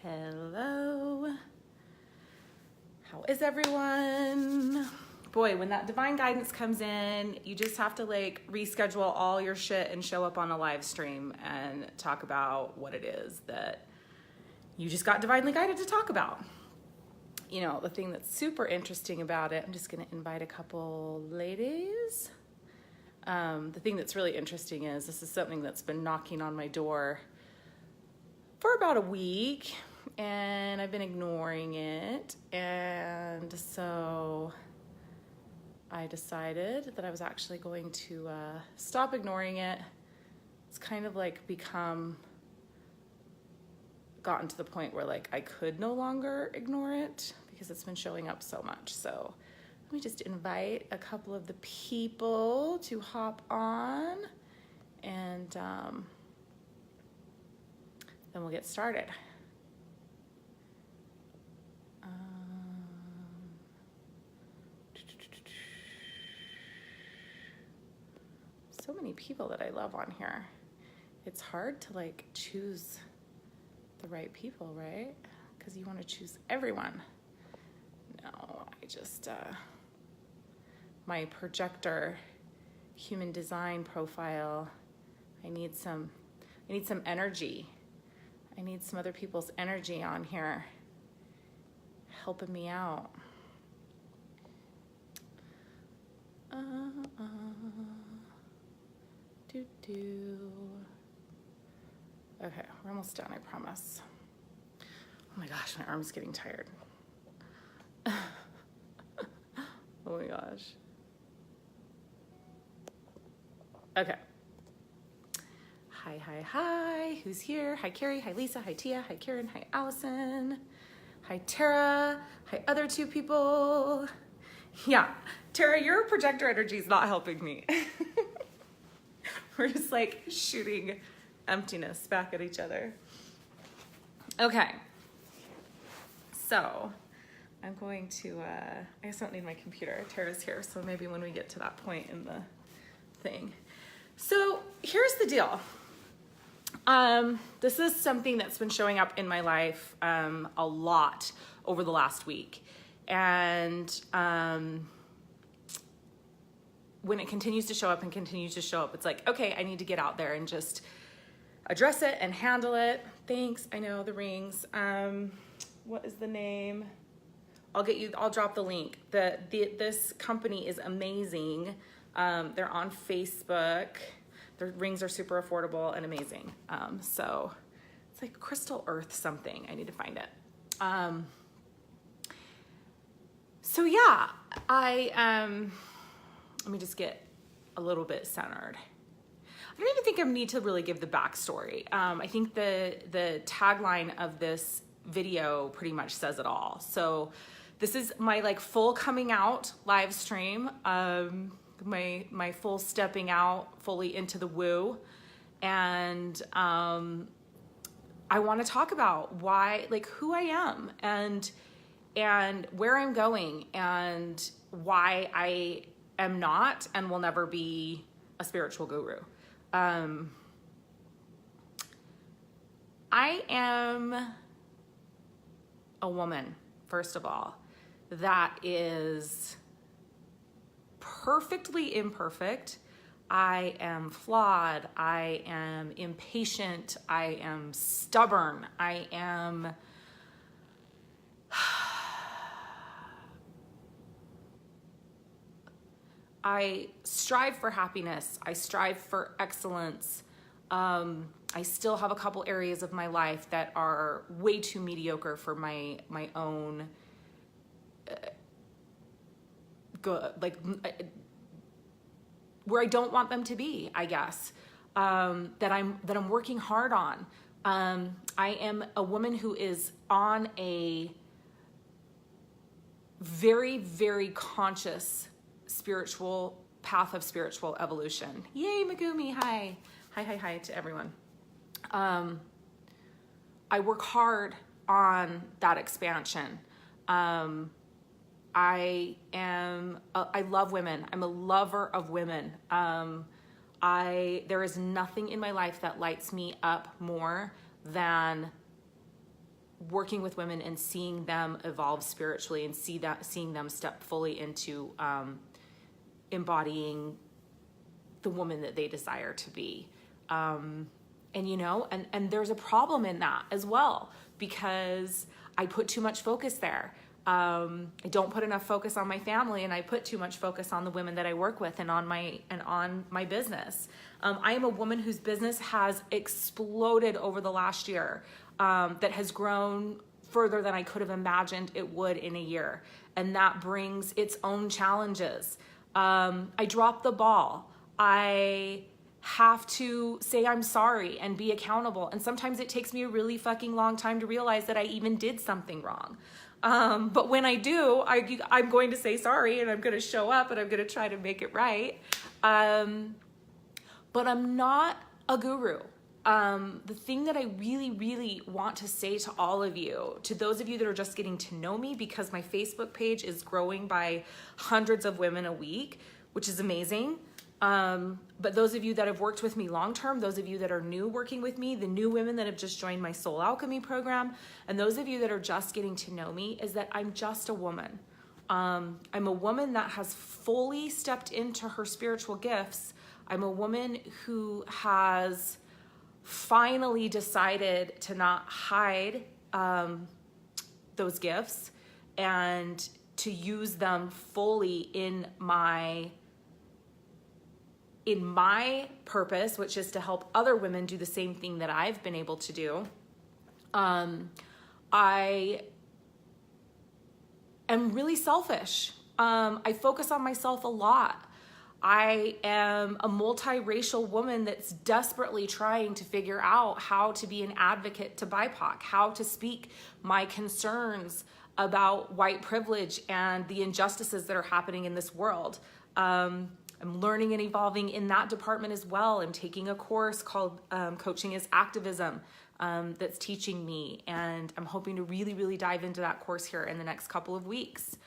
Hello. How is everyone? Boy, when that divine guidance comes in, you just have to like reschedule all your shit and show up on a live stream and talk about what it is that you just got divinely guided to talk about. You know, the thing that's super interesting about it, I'm just going to invite a couple ladies. The thing that's really interesting is this is something that's been knocking on my door for about a week, and I've been ignoring it. And so I decided that I was actually going to stop ignoring it. It's kind of like gotten to the point where like I could no longer ignore it because it's been showing up so much. So let me just invite a couple of the people to hop on, and then we'll get started. So many people that I love on here. It's hard to like choose the right people, right? Because you want to choose everyone. No, I just, my projector human design profile, I need some energy. I need some other people's energy on here helping me out. Okay, we're almost done, I promise. Oh my gosh, my arm's getting tired. Oh my gosh. Okay. Hi. Who's here? Hi, Carrie. Hi, Lisa. Hi, Tia. Hi, Karen. Hi, Allison. Hi, Tara. Hi, other two people. Yeah, Tara, your projector energy is not helping me. We're just like shooting emptiness back at each other. Okay. So I'm going to, I just don't need my computer. Tara's here, so maybe when we get to that point in the thing. So here's the deal. This is something that's been showing up in my life a lot over the last week. And when it continues to show up, it's like, okay, I need to get out there and just address it and handle it. Thanks, I know, the rings. What is the name? I'll drop the link. This company is amazing. They're on Facebook. Their rings are super affordable and amazing. So it's like Crystal Earth something. I need to find it. So yeah, let me just get a little bit centered. I don't even think I need to really give the backstory. I think the tagline of this video pretty much says it all. So this is my like full coming out live stream, my full stepping out fully into the woo. And I want to talk about why, like who I am and where I'm going and why I am not and will never be a spiritual guru. I am a woman, first of all, that is perfectly imperfect. I am flawed. I am impatient. I am stubborn. I strive for happiness. I strive for excellence. I still have a couple areas of my life that are way too mediocre for my own good, like where I don't want them to be, I guess. That I'm working hard on. I am a woman who is on a very, very conscious spiritual path of spiritual evolution. Yay, Megumi, hi to everyone. I work hard on that expansion. I love women. I'm a lover of women. There is nothing in my life that lights me up more than working with women and seeing them evolve spiritually and seeing them step fully into embodying the woman that they desire to be. And there's a problem in that as well, because I put too much focus there. I don't put enough focus on my family, and I put too much focus on the women that I work with and on my business. I am a woman whose business has exploded over the last year, that has grown further than I could have imagined it would in a year. And that brings its own challenges. I dropped the ball. I have to say I'm sorry and be accountable. And sometimes it takes me a really fucking long time to realize that I even did something wrong. But when I do, I'm going to say sorry, and I'm going to show up, and I'm going to try to make it right. But I'm not a guru. The thing that I really, really want to say to all of you, to those of you that are just getting to know me, because my Facebook page is growing by hundreds of women a week, which is amazing. But those of you that have worked with me long-term, those of you that are new working with me, the new women that have just joined my Soul Alchemy program, and those of you that are just getting to know me, is that I'm just a woman. I'm a woman that has fully stepped into her spiritual gifts. I'm a woman who has finally decided to not hide those gifts and to use them fully in my purpose, which is to help other women do the same thing that I've been able to do. I am really selfish. I focus on myself a lot. I am a multiracial woman that's desperately trying to figure out how to be an advocate to BIPOC, how to speak my concerns about white privilege and the injustices that are happening in this world. I'm learning and evolving in that department as well. I'm taking a course called Coaching is Activism that's teaching me, and I'm hoping to really, really dive into that course here in the next couple of weeks.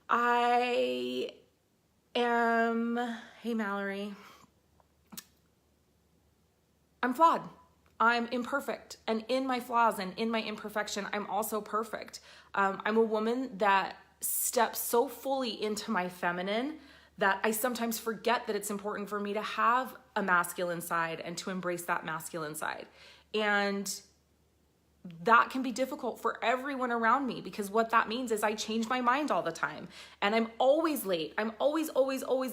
Hey Mallory, I'm flawed. I'm imperfect. And in my flaws and in my imperfection, I'm also perfect. I'm a woman that steps so fully into my feminine that I sometimes forget that it's important for me to have a masculine side and to embrace that masculine side. And that can be difficult for everyone around me, because what that means is I change my mind all the time, and I'm always late. I'm always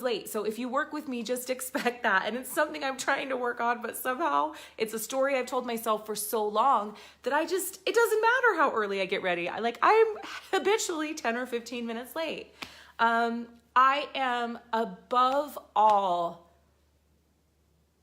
late. So if you work with me, just expect that. And it's something I'm trying to work on, but somehow it's a story I've told myself for so long that it doesn't matter how early I get ready. I'm habitually 10 or 15 minutes late. I am above all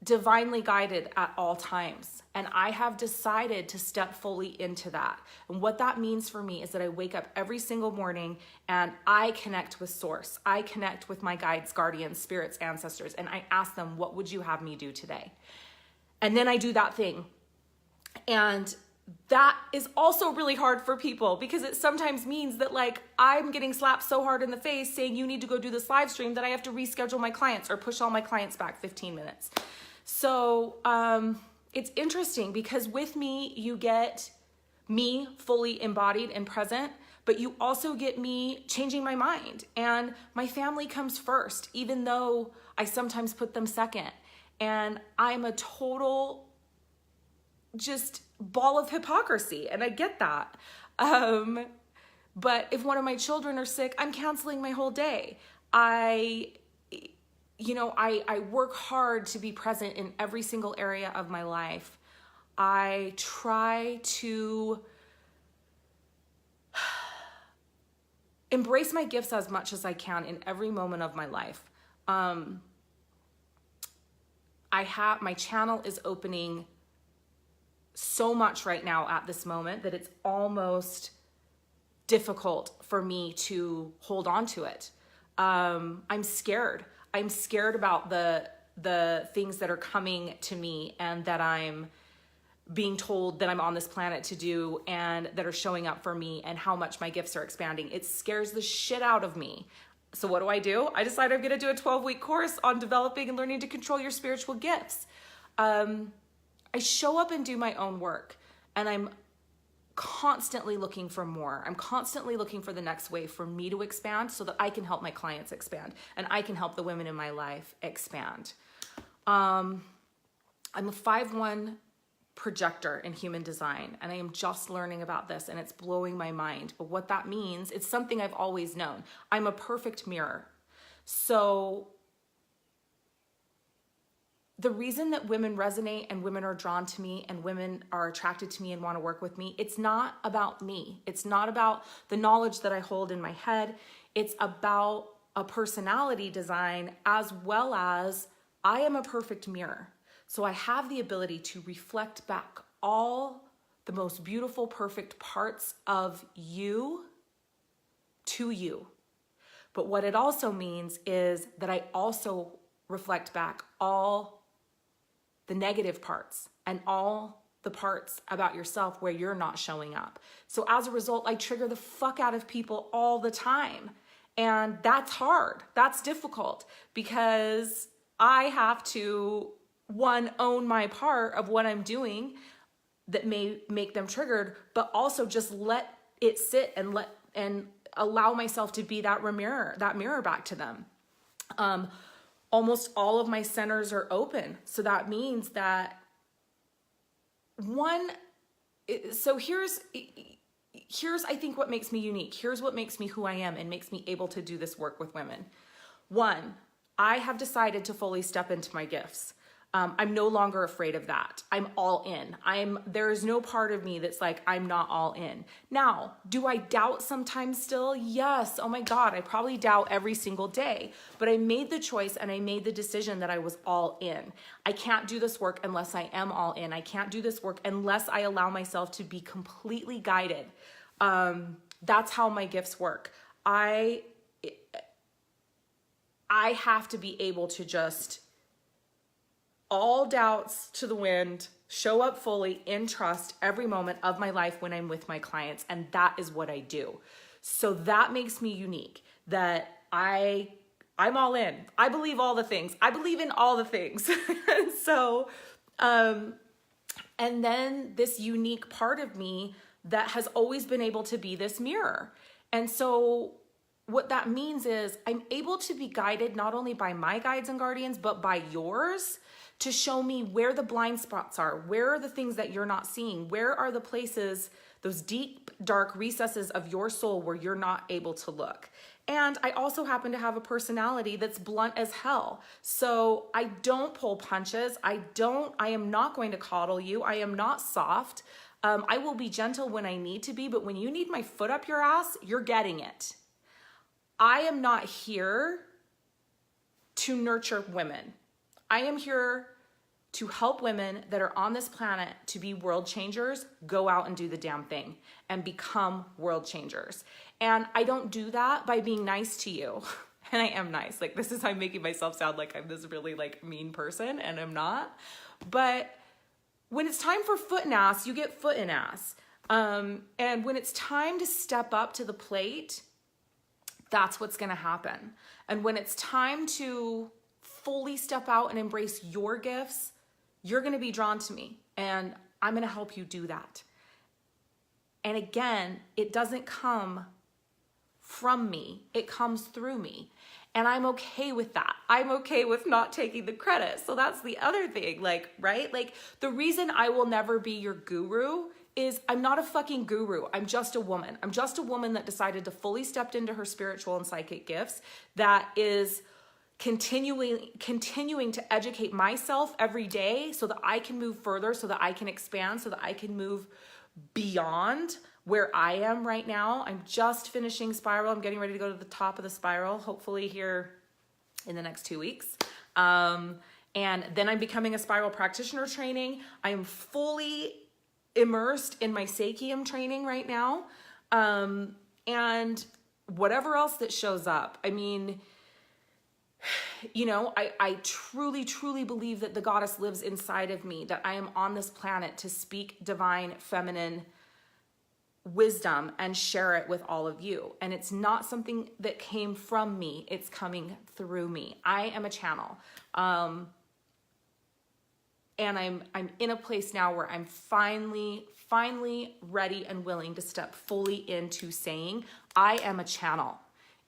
divinely guided at all times. And I have decided to step fully into that. And what that means for me is that I wake up every single morning and I connect with Source. I connect with my guides, guardians, spirits, ancestors, and I ask them, what would you have me do today? And then I do that thing. And that is also really hard for people, because it sometimes means that I'm getting slapped so hard in the face saying you need to go do this live stream that I have to reschedule my clients or push all my clients back 15 minutes. So it's interesting, because with me, you get me fully embodied and present, but you also get me changing my mind. And my family comes first, even though I sometimes put them second. And I'm a total just ball of hypocrisy, and I get that. But if one of my children are sick, I'm canceling my whole day. I work hard to be present in every single area of my life. I try to embrace my gifts as much as I can in every moment of my life. My channel is opening so much right now at this moment that it's almost difficult for me to hold on to it. I'm scared. I'm scared about the things that are coming to me and that I'm being told that I'm on this planet to do and that are showing up for me, and how much my gifts are expanding. It scares the shit out of me. So what do? I decide I'm going to do a 12-week course on developing and learning to control your spiritual gifts. I show up and do my own work, and I'm constantly looking for more. I'm constantly looking for the next way for me to expand so that I can help my clients expand and I can help the women in my life expand. I'm a 5/1 projector in human design, and I am just learning about this, and it's blowing my mind. But what that means, it's something I've always known. I'm a perfect mirror. So the reason that women resonate and women are drawn to me and women are attracted to me and want to work with me, it's not about me. It's not about the knowledge that I hold in my head. It's about a personality design, as well as I am a perfect mirror. So I have the ability to reflect back all the most beautiful, perfect parts of you to you. But what it also means is that I also reflect back all the negative parts and all the parts about yourself where you're not showing up. So as a result, I trigger the fuck out of people all the time. And that's hard. That's difficult because I have to, one, own my part of what I'm doing that may make them triggered, but also just let it sit and allow myself to be that mirror back to them. Almost all of my centers are open. So that means that here's I think what makes me unique. Here's what makes me who I am and makes me able to do this work with women. One, I have decided to fully step into my gifts. I'm no longer afraid of that. I'm all in. There is no part of me that's like, I'm not all in. Now, do I doubt sometimes still? Yes. Oh my God, I probably doubt every single day, but I made the choice and I made the decision that I was all in. I can't do this work unless I am all in. I can't do this work unless I allow myself to be completely guided. That's how my gifts work. I have to be able to just all doubts to the wind, show up fully in trust every moment of my life when I'm with my clients. And that is what I do. So that makes me unique, that I'm all in. I believe all the things. I believe in all the things. So, and then this unique part of me that has always been able to be this mirror. And so what that means is I'm able to be guided not only by my guides and guardians, but by yours, to show me where the blind spots are, where are the things that you're not seeing, where are the places, those deep, dark recesses of your soul where you're not able to look. And I also happen to have a personality that's blunt as hell. So I don't pull punches. I am not going to coddle you. I am not soft. I will be gentle when I need to be, but when you need my foot up your ass, you're getting it. I am not here to nurture women. I am here to help women that are on this planet to be world changers, go out and do the damn thing and become world changers. And I don't do that by being nice to you. And I am nice. Like, this is, I'm making myself sound like I'm this really like mean person, and I'm not. But when it's time for foot and ass, you get foot and ass. And when it's time to step up to the plate, that's what's gonna happen. And when it's time to fully step out and embrace your gifts, you're gonna be drawn to me, and I'm gonna help you do that. And again, it doesn't come from me, it comes through me. And I'm okay with that. I'm okay with not taking the credit. So that's the other thing, like, right? Like, the reason I will never be your guru is I'm not a fucking guru. I'm just a woman. I'm just a woman that decided to fully step into her spiritual and psychic gifts, that is continuing to educate myself every day so that I can move further, so that I can expand, so that I can move beyond where I am right now. I'm just finishing spiral. I'm getting ready to go to the top of the spiral, hopefully here in the next 2 weeks. And then I'm becoming a spiral practitioner training. I am fully immersed in my Sakium training right now. And whatever else that shows up. I mean, you know, I truly, truly believe that the goddess lives inside of me, that I am on this planet to speak divine feminine wisdom and share it with all of you. And it's not something that came from me, it's coming through me. I am a channel. And I'm in a place now where I'm finally finally ready and willing to step fully into saying, I am a channel.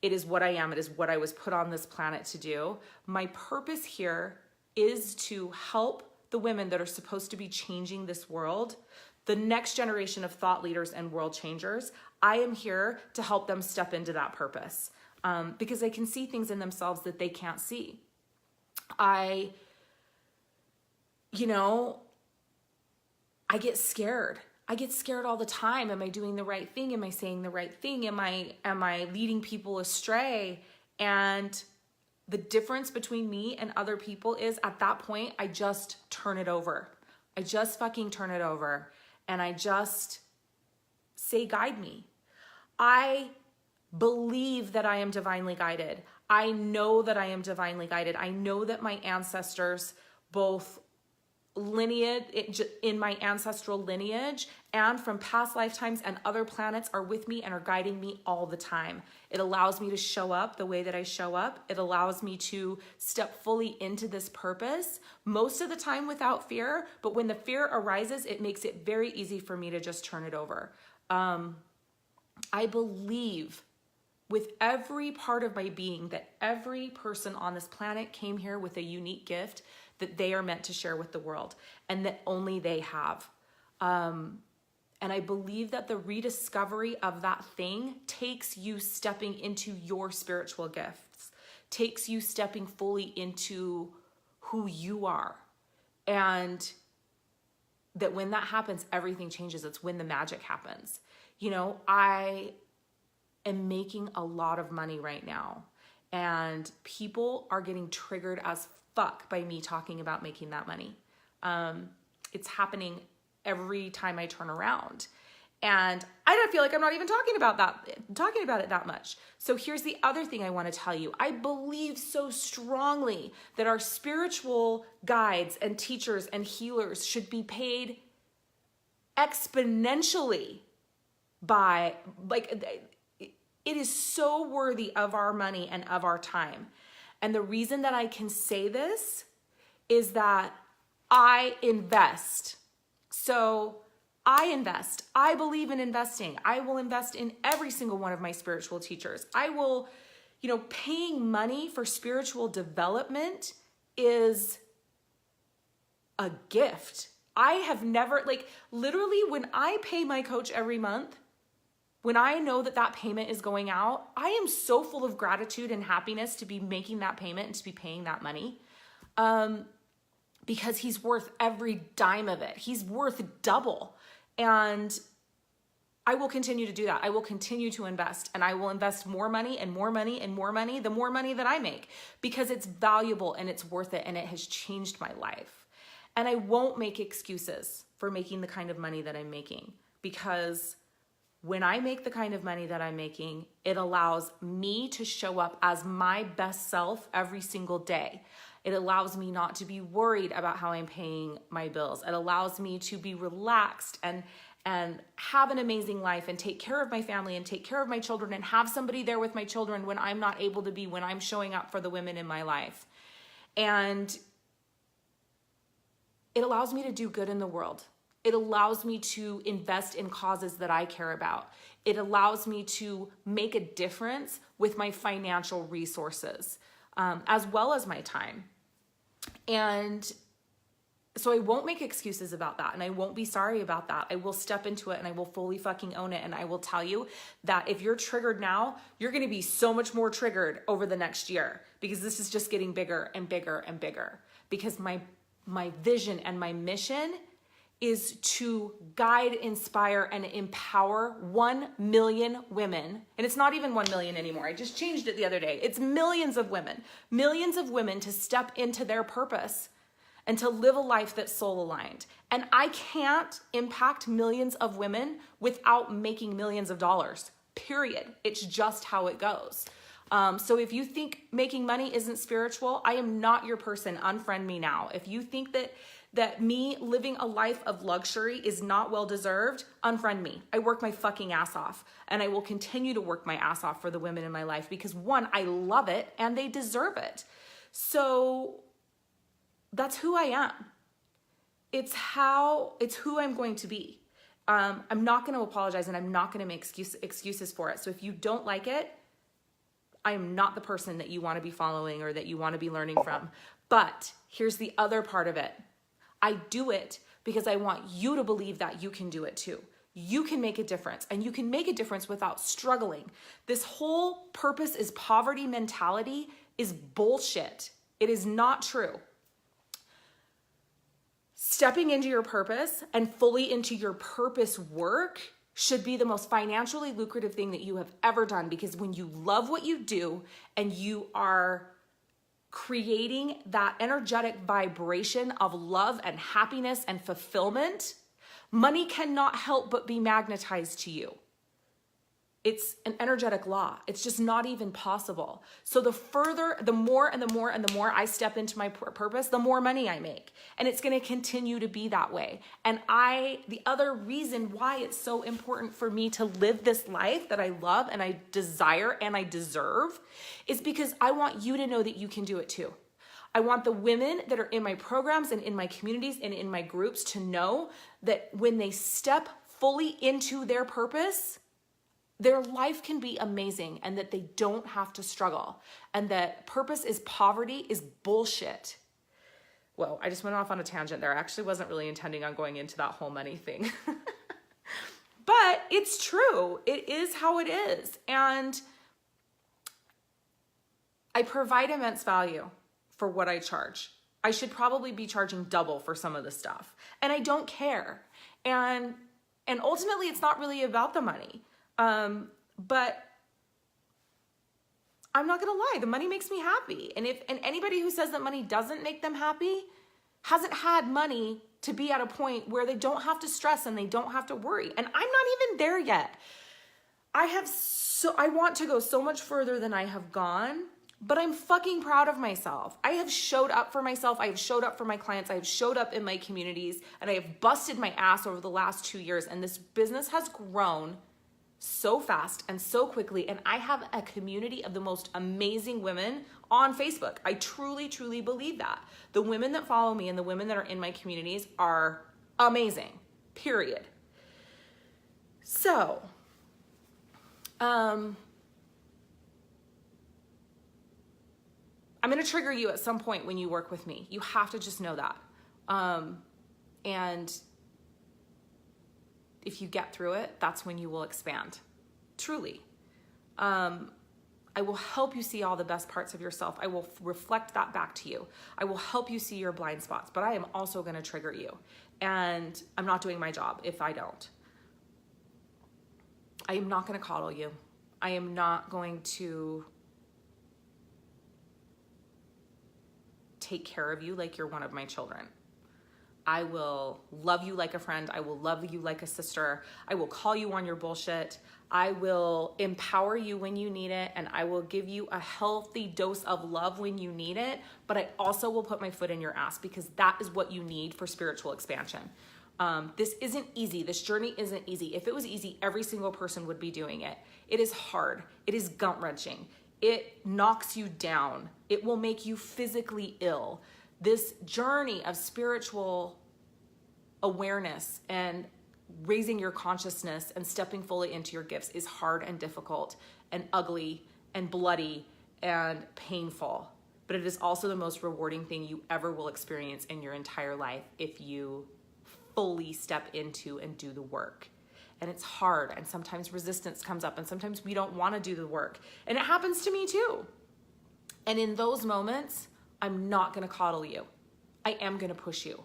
It is what I am. It is what I was put on this planet to do. My purpose here is to help the women that are supposed to be changing this world, the next generation of thought leaders and world changers. I am here to help them step into that purpose because they can see things in themselves that they can't see. I get scared. I get scared all the time. Am I doing the right thing? Am I saying the right thing? Am I leading people astray? And the difference between me and other people is at that point, I just turn it over. I just fucking turn it over. And I just say, guide me. I believe that I am divinely guided. I know that I am divinely guided. I know that my ancestors, both lineage in my ancestral lineage and from past lifetimes and other planets, are with me and are guiding me all the time. It allows me to show up the way that I show up. It allows me to step fully into this purpose, most of the time without fear, but when the fear arises, it makes it very easy for me to just turn it over. I believe with every part of my being that every person on this planet came here with a unique gift that they are meant to share with the world and that only they have. And I believe that the rediscovery of that thing takes you stepping into your spiritual gifts, takes you stepping fully into who you are. And that when that happens, everything changes. It's when the magic happens. I am making a lot of money right now, and people are getting triggered as fuck by me talking about making that money. It's happening every time I turn around, and I don't feel like I'm not even talking about it that much. So here's the other thing I want to tell you. I believe so strongly that our spiritual guides and teachers and healers should be paid exponentially by, it is so worthy of our money and of our time. And the reason that I can say this is that I invest. So I invest. I believe in investing. I will invest in every single one of my spiritual teachers. I will, paying money for spiritual development is a gift. I have never, literally when I pay my coach every month, when I know that that payment is going out, I am so full of gratitude and happiness to be making that payment and to be paying that money. Because he's worth every dime of it. He's worth double. And I will continue to do that. I will continue to invest, and I will invest more money and more money and more money, the more money that I make, because it's valuable and it's worth it and it has changed my life. And I won't make excuses for making the kind of money that I'm making, because when I make the kind of money that I'm making, it allows me to show up as my best self every single day. It allows me not to be worried about how I'm paying my bills. It allows me to be relaxed and have an amazing life and take care of my family and take care of my children and have somebody there with my children when I'm not able to be, when I'm showing up for the women in my life. And it allows me to do good in the world. It allows me to invest in causes that I care about. It allows me to make a difference with my financial resources, as well as my time. And so I won't make excuses about that, and I won't be sorry about that. I will step into it and I will fully fucking own it. And I will tell you that if you're triggered now, you're going to be so much more triggered over the next year, because this is just getting bigger and bigger and bigger. Because my vision and my mission is to guide, inspire, and empower 1 million women. And it's not even 1 million anymore. I just changed it the other day. It's millions of women to step into their purpose and to live a life that's soul aligned. And I can't impact millions of women without making millions of dollars, period. It's just how it goes. So if you think making money isn't spiritual, I am not your person. Unfriend me now. If you think that me living a life of luxury is not well-deserved, unfriend me. I work my fucking ass off, and I will continue to work my ass off for the women in my life, because one, I love it and they deserve it. So that's who I am. It's who I'm going to be. I'm not going to apologize and I'm not going to make excuses for it. So if you don't like it, I am not the person that you want to be following or that you want to be learning from. But here's the other part of it. I do it because I want you to believe that you can do it too. You can make a difference, and you can make a difference without struggling. This whole purpose is poverty mentality is bullshit. It is not true. Stepping into your purpose and fully into your purpose work should be the most financially lucrative thing that you have ever done, because when you love what you do and you are creating that energetic vibration of love and happiness and fulfillment, money cannot help but be magnetized to you. It's an energetic law. It's just not even possible. So the more I step into my purpose, the more money I make. And it's going to continue to be that way. And the other reason why it's so important for me to live this life that I love and I desire and I deserve is because I want you to know that you can do it too. I want the women that are in my programs and in my communities and in my groups to know that when they step fully into their purpose, their life can be amazing and that they don't have to struggle, and that purpose is poverty is bullshit. Well, I just went off on a tangent there. I actually wasn't really intending on going into that whole money thing. But it's true. It is how it is. And I provide immense value for what I charge. I should probably be charging double for some of the stuff. And I don't care. And ultimately, it's not really about the money. But I'm not gonna lie, the money makes me happy. And anybody who says that money doesn't make them happy hasn't had money to be at a point where they don't have to stress and they don't have to worry. And I'm not even there yet. I want to go so much further than I have gone, but I'm fucking proud of myself. I have showed up for myself. I have showed up for my clients. I have showed up in my communities, and I have busted my ass over the last 2 years. And this business has grown so fast and so quickly. And I have a community of the most amazing women on Facebook. I truly, truly believe that. The women that follow me and the women that are in my communities are amazing, period. So, I'm going to trigger you at some point when you work with me. You have to just know that. And if you get through it, that's when you will expand. Truly. I will help you see all the best parts of yourself. I will reflect that back to you. I will help you see your blind spots, but I am also going to trigger you. And I'm not doing my job if I don't. I am not going to coddle you. I am not going to take care of you like you're one of my children. I will love you like a friend. I will love you like a sister. I will call you on your bullshit. I will empower you when you need it, and I will give you a healthy dose of love when you need it, but I also will put my foot in your ass, because that is what you need for spiritual expansion. This isn't easy. This journey isn't easy. If it was easy, every single person would be doing it. It is hard. It is gut-wrenching. It knocks you down. It will make you physically ill. This journey of spiritual awareness and raising your consciousness and stepping fully into your gifts is hard and difficult and ugly and bloody and painful. But it is also the most rewarding thing you ever will experience in your entire life if you fully step into and do the work. And it's hard, and sometimes resistance comes up, and sometimes we don't want to do the work. And it happens to me too. And in those moments, I'm not going to coddle you. I am going to push you.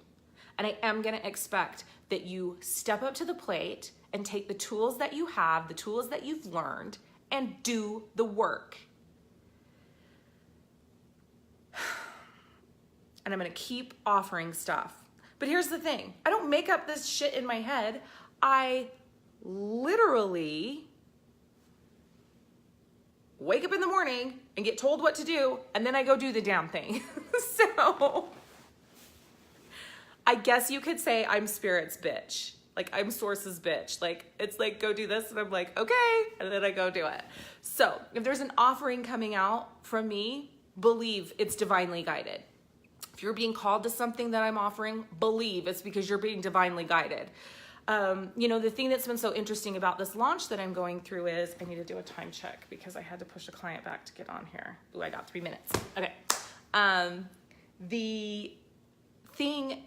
And I am going to expect that you step up to the plate and take the tools that you have, the tools that you've learned, and do the work. And I'm going to keep offering stuff. But here's the thing. I don't make up this shit in my head. I literally wake up in the morning and get told what to do, and then I go do the damn thing. So I guess you could say I'm Spirit's bitch. Like, I'm Source's bitch. Like, it's like, go do this, and I'm like, okay, and then I go do it. So if there's an offering coming out from me, believe it's divinely guided. If you're being called to something that I'm offering, believe it's because you're being divinely guided. You know, the thing that's been so interesting about this launch that I'm going through is, I need to do a time check because I had to push a client back to get on here. Ooh, I got 3 minutes. Okay. The thing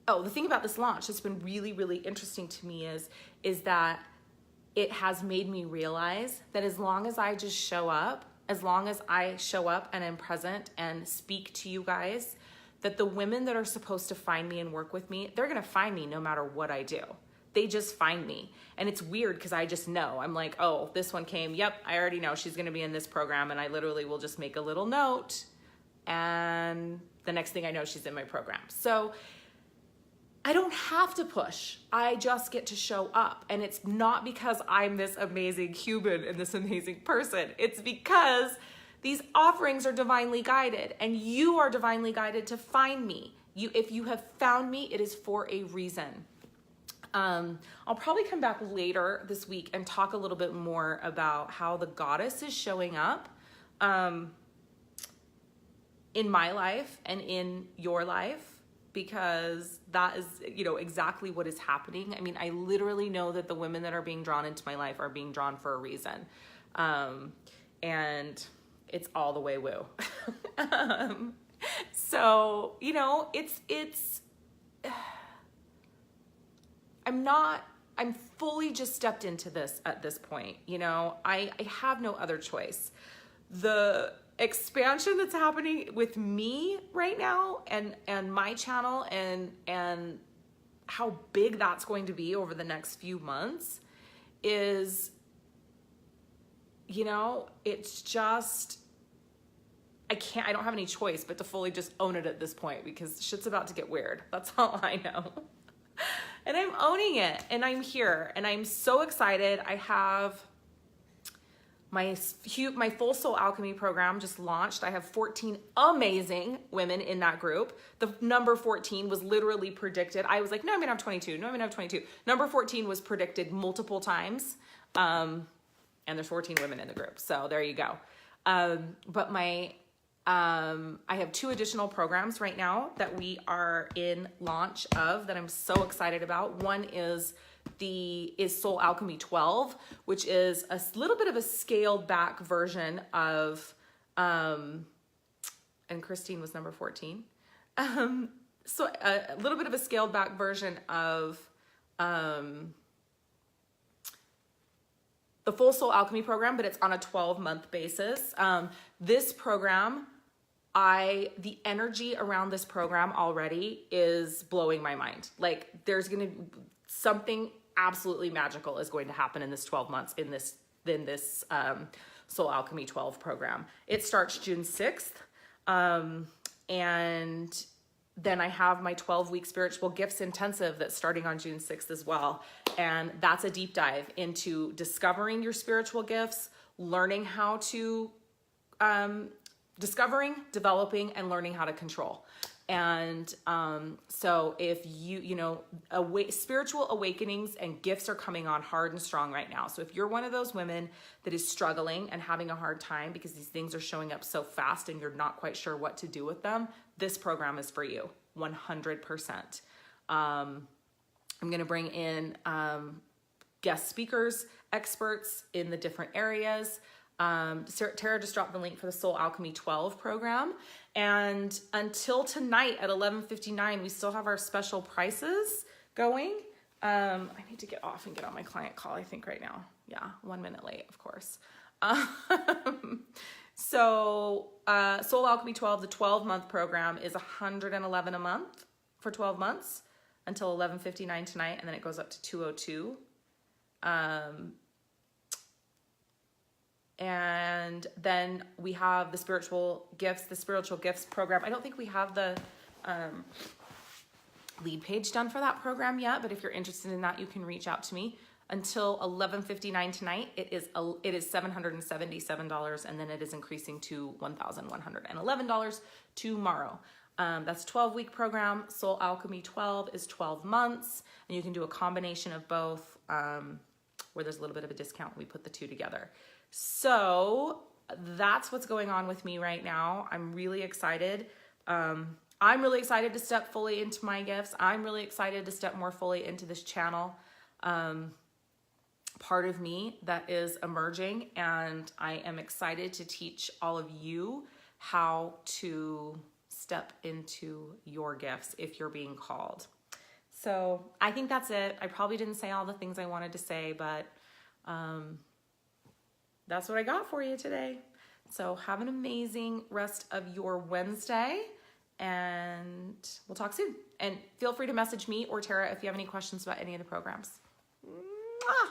about this launch that's been really, really interesting to me is that it has made me realize that as long as I just show up, as long as I show up and am present and speak to you guys, that the women that are supposed to find me and work with me, they're gonna find me no matter what I do. They just find me. And it's weird because I just know. I'm like, oh, this one came. Yep, I already know she's gonna be in this program. And I literally will just make a little note. And the next thing I know, she's in my program. So I don't have to push. I just get to show up. And it's not because I'm this amazing human and this amazing person. It's because these offerings are divinely guided and you are divinely guided to find me. If you have found me, it is for a reason. I'll probably come back later this week and talk a little bit more about how the goddess is showing up in my life and in your life, because that is, you know, exactly what is happening. I mean, I literally know that the women that are being drawn into my life are being drawn for a reason. And it's all the way woo. So, you know, I'm fully just stepped into this at this point. You know, I have no other choice. The expansion that's happening with me right now and my channel and how big that's going to be over the next few months is, you know, it's just, I don't have any choice but to fully just own it at this point because shit's about to get weird. That's all I know. And I'm owning it and I'm here and I'm so excited. I have my Full Soul Alchemy program just launched. I have 14 amazing women in that group. The number 14 was literally predicted. I was like, no, I'm gonna have 22. No, I'm gonna have 22. Number 14 was predicted multiple times. And there's 14 women in the group. So there you go. But I have 2 additional programs right now that we are in launch of that I'm so excited about. One is Soul Alchemy 12, which is a little bit of a scaled back version of, and Christine was number 14. So a little bit of a scaled back version of, the Full Soul Alchemy program, but it's on a 12-month basis. This program, the energy around this program already is blowing my mind. Like there's going to something absolutely magical is going to happen in this 12 months in this Soul Alchemy 12 program. It starts June 6th. And then I have my 12-week spiritual gifts intensive that's starting on June 6th as well. And that's a deep dive into discovering your spiritual gifts, learning how to, discovering, developing, and learning how to control. And so if spiritual awakenings and gifts are coming on hard and strong right now. So if you're one of those women that is struggling and having a hard time because these things are showing up so fast and you're not quite sure what to do with them, this program is for you, 100%. I'm going to bring in guest speakers, experts in the different areas. Tara just dropped the link for the Soul Alchemy 12 program. And until tonight at 11:59, we still have our special prices going. I need to get off and get on my client call, I think right now. Yeah, 1 minute late, of course. So Soul Alchemy 12, the 12-month program is $111 a month for 12 months until 11:59 tonight, and then it goes up to $202. And then we have the spiritual gifts program. I don't think we have the lead page done for that program yet, but if you're interested in that, you can reach out to me. Until 11:59 tonight, it is $777, and then it is increasing to $1,111 tomorrow. That's a 12-week program. Soul Alchemy 12 is 12 months, and you can do a combination of both, where there's a little bit of a discount. We put the 2 together. So that's what's going on with me right now. I'm really excited. I'm really excited to step fully into my gifts. I'm really excited to step more fully into this channel. Part of me that is emerging, and I am excited to teach all of you how to step into your gifts if you're being called. So I think that's it. I probably didn't say all the things I wanted to say, but that's what I got for you today. So have an amazing rest of your Wednesday, and we'll talk soon. And feel free to message me or Tara if you have any questions about any of the programs. Mwah!